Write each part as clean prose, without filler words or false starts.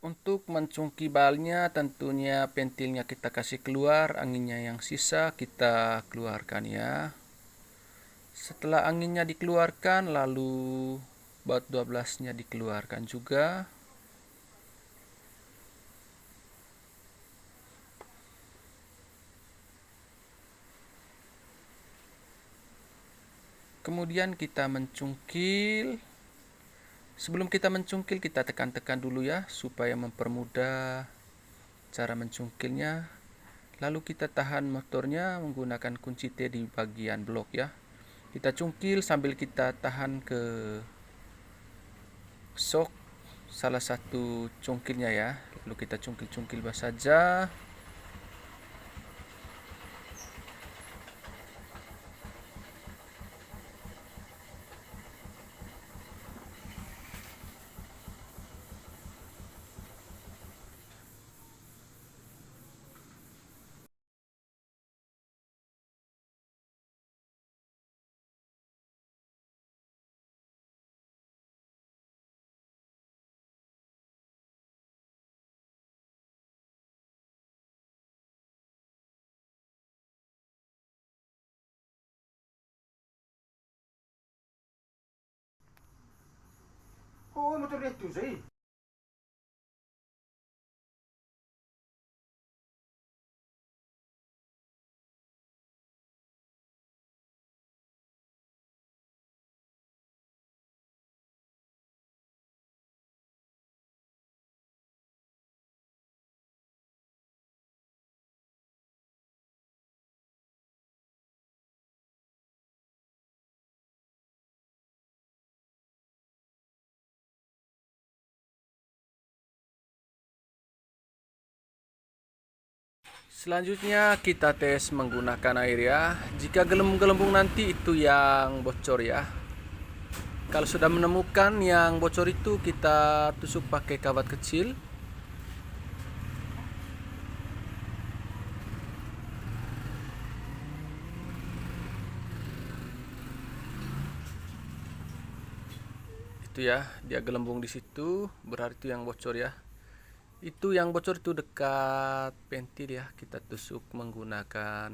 Untuk mencungki balnya tentunya pentilnya kita kasih keluar, anginnya yang sisa kita keluarkan ya. Setelah anginnya dikeluarkan lalu baut 12-nya dikeluarkan juga. Kemudian kita mencungkil. Sebelum kita mencungkil kita tekan-tekan dulu ya supaya mempermudah cara mencungkilnya. Lalu kita tahan motornya menggunakan kunci T di bagian blok ya. Kita cungkil sambil kita tahan ke shock salah satu cungkilnya ya. Lalu kita cungkil-cungkil saja. Oh, motor itu sih. Selanjutnya kita tes menggunakan air ya. Jika gelembung-gelembung nanti itu yang bocor ya. Kalau sudah menemukan yang bocor itu kita tusuk pakai kawat kecil. Itu ya, dia gelembung di situ, berarti itu yang bocor ya. Itu yang bocor itu dekat pentil ya. Kita tusuk menggunakan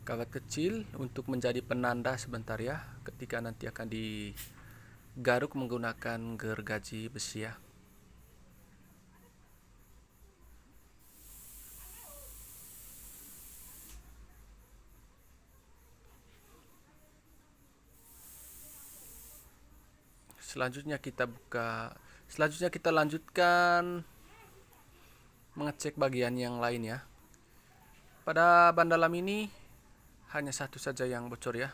kawat kecil untuk menjadi penanda sebentar ya. Ketika nanti akan digaruk menggunakan gergaji besi ya. Selanjutnya kita lanjutkan mengecek bagian yang lain ya. Pada ban dalam ini hanya satu saja yang bocor ya.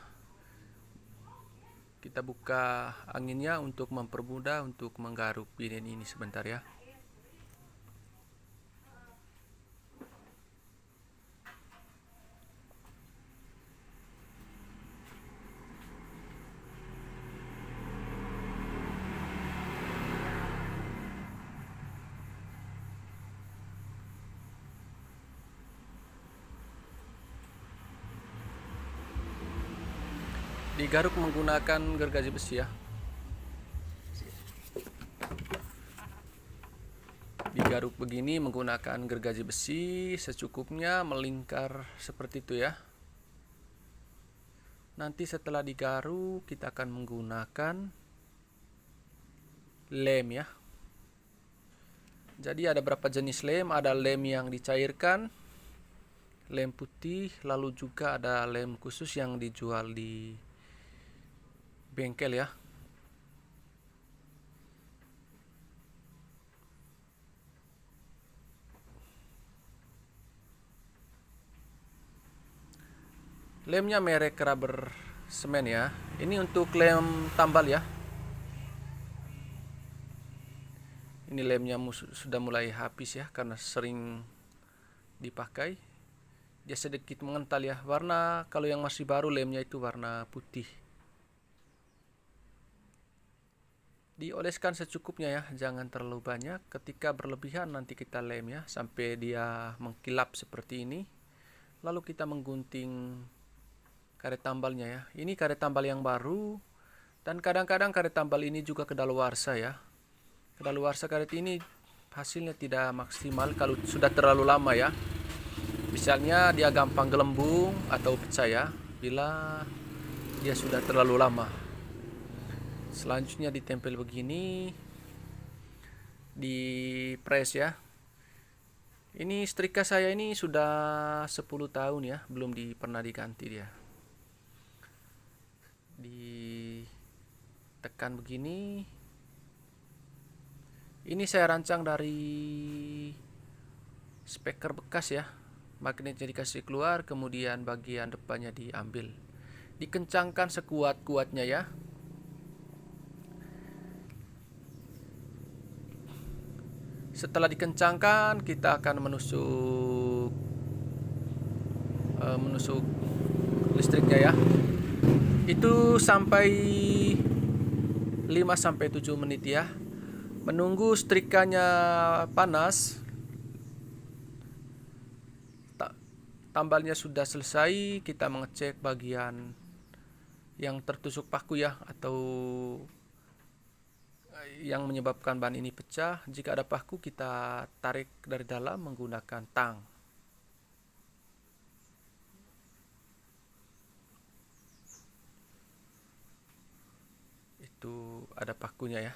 Kita buka anginnya untuk mempermudah untuk menggaruk pinin ini sebentar ya. Digaruk menggunakan gergaji besi ya. Digaruk begini menggunakan gergaji besi secukupnya, melingkar seperti itu ya. Nanti setelah digaruk kita akan menggunakan lem ya. Jadi ada berapa jenis lem? Ada lem yang dicairkan, lem putih, lalu juga ada lem khusus yang dijual di bengkel ya. Lemnya merek Rubber Semen ya. Ini untuk lem tambal ya. Ini lemnya sudah mulai habis ya karena sering dipakai. Dia sedikit mengental ya. Warna kalau yang masih baru lemnya itu warna putih. Dioleskan secukupnya ya, jangan terlalu banyak. Ketika berlebihan nanti kita lem ya sampai dia mengkilap seperti ini. Lalu kita menggunting karet tambalnya ya. Ini karet tambal yang baru dan kadang-kadang karet tambal ini juga kedaluarsa ya. Kedaluarsa karet ini hasilnya tidak maksimal kalau sudah terlalu lama ya. Misalnya dia gampang gelembung atau pecah ya bila dia sudah terlalu lama. Selanjutnya ditempel begini, di press ya. Ini setrika saya ini sudah 10 tahun ya, belum pernah diganti dia. Ditekan begini. Ini saya rancang dari speaker bekas ya. Magnetnya dikasih keluar, kemudian bagian depannya diambil. Dikencangkan sekuat-kuatnya ya. Setelah dikencangkan, kita akan menusuk listriknya ya. Itu sampai 5-7 menit ya. Menunggu setrikanya panas, tambalnya sudah selesai, kita mengecek bagian yang tertusuk paku ya, atau yang menyebabkan ban ini pecah. Jika ada paku, kita tarik dari dalam menggunakan tang. Itu ada pakunya ya.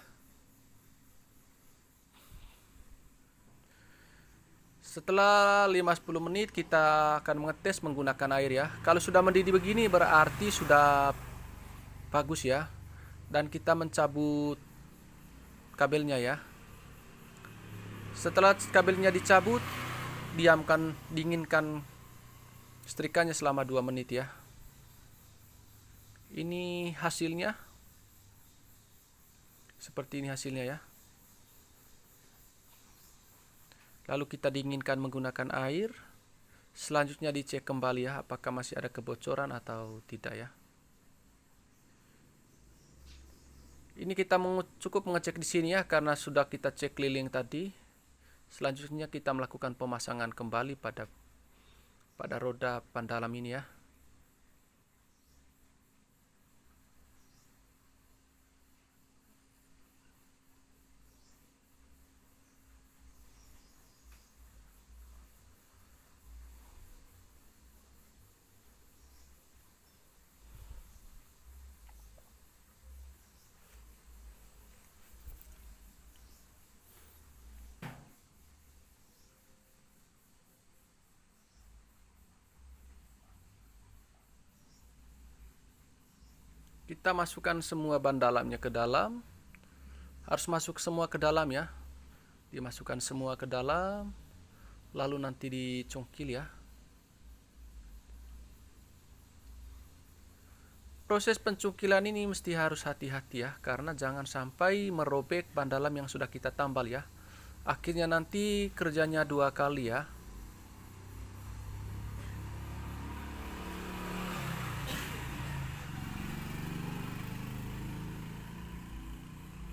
Setelah 5-10 menit kita akan mengetes menggunakan air ya. Kalau sudah mendidih begini berarti sudah bagus ya. Dan kita mencabut kabelnya ya. Setelah kabelnya dicabut, dinginkan setrikanya selama 2 menit ya. Ini hasilnya. Seperti ini hasilnya ya. Lalu kita dinginkan menggunakan air. Selanjutnya dicek kembali ya, apakah masih ada kebocoran atau tidak ya. Ini kita cukup mengecek di sini ya, karena sudah kita cek keliling tadi. Selanjutnya kita melakukan pemasangan kembali pada roda ban dalam ini ya. Kita masukkan semua ban dalamnya ke dalam. Harus masuk semua ke dalam ya. Dimasukkan semua ke dalam, lalu nanti dicongkil ya. Proses pencongkilan ini mesti harus hati-hati ya, karena jangan sampai merobek ban dalam yang sudah kita tambal ya. Akhirnya nanti kerjanya 2 kali ya.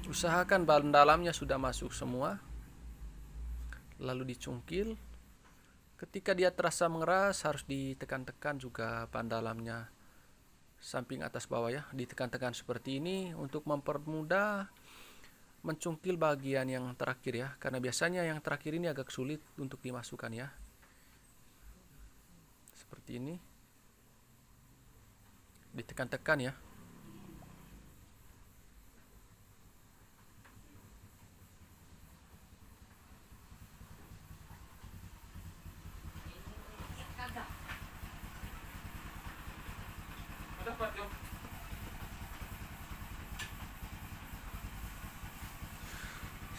Usahakan ban dalamnya sudah masuk semua, lalu dicungkil. Ketika dia terasa mengeras, harus ditekan-tekan juga ban dalamnya, samping atas bawah ya, ditekan-tekan seperti ini untuk mempermudah mencungkil bagian yang terakhir ya, karena biasanya yang terakhir ini agak sulit untuk dimasukkan ya. Seperti ini, ditekan-tekan ya.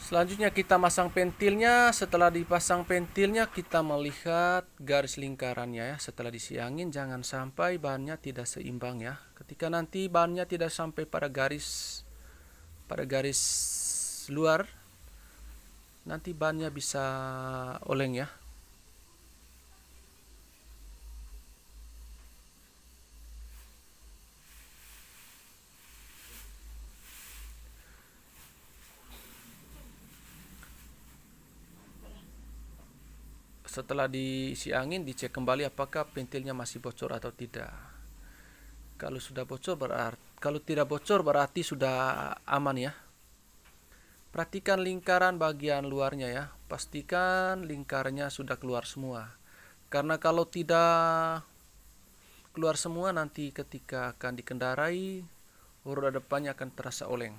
Selanjutnya kita masang pentilnya. Setelah dipasang pentilnya, kita melihat garis lingkarannya ya. Setelah disiangin, jangan sampai bahannya tidak seimbang ya. Ketika nanti bahannya tidak sampai pada garis luar, nanti bahannya bisa oleng ya. Setelah diisi angin, dicek kembali apakah pentilnya masih bocor atau tidak. Kalau sudah bocor kalau tidak bocor berarti sudah aman ya. Perhatikan lingkaran bagian luarnya ya. Pastikan lingkarnya sudah keluar semua. Karena kalau tidak keluar semua, nanti ketika akan dikendarai, roda depannya akan terasa oleng.